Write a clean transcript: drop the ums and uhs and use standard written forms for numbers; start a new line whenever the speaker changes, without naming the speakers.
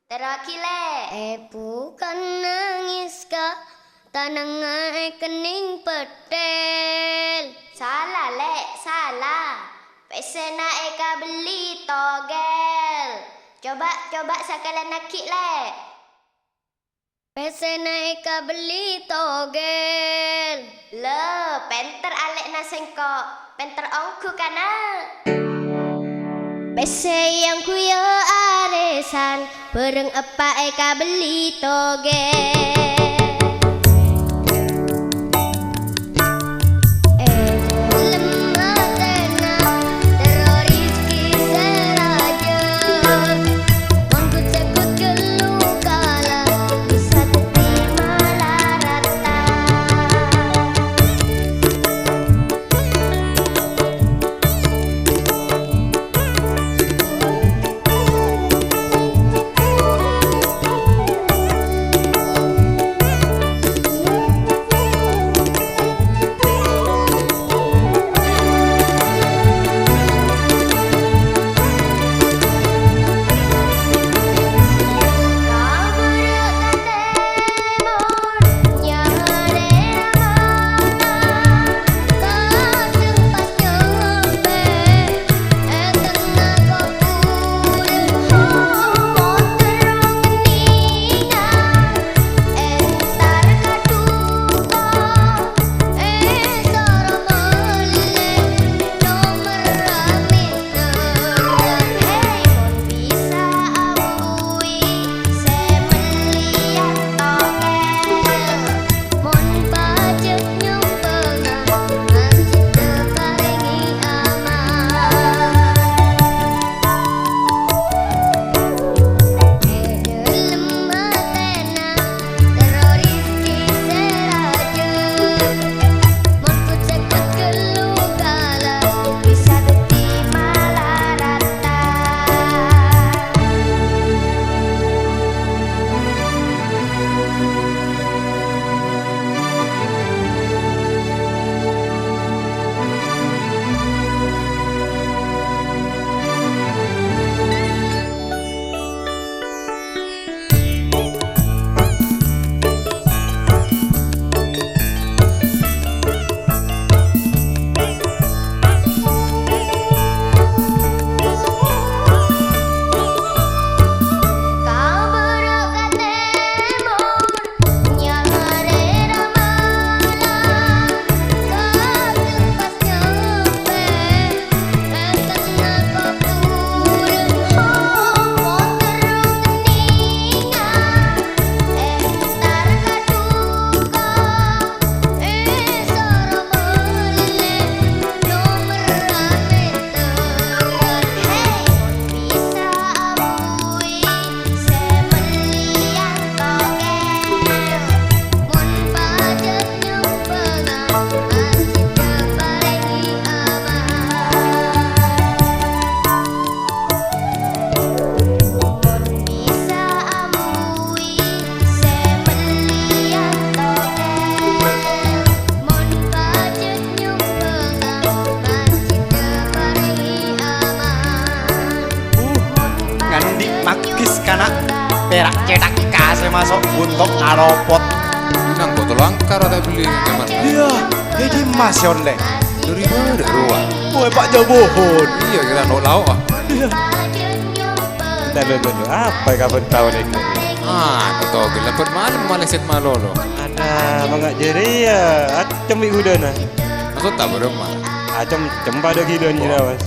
Terakile bukan nangis ka tanangai kening petel. Salah lek salah. Pesena eka beli togel. Coba sekalian nakik lek. Pesena eka beli togel. Le penter alek nasengkok. Penter ongku kana. Pese yang kuyo aresan bareng apa eka beli togel.
Magis kana perak cetak kasih masuk buntok aropot.
Nang botol angkar ada beli teman.
Iya, jadi mas yon le.
Dari mana ruang?
Woi Pak Jobohon.
Iya kita nak lauk ah.
Iya. Dulu apa kapan tahun ini?
Betul gila per malam maleset malolo.
Ada bangga jeri ya. Acem ikut dana.
Maksud tak beremah.
Acem cempa ada gila ni dah mas.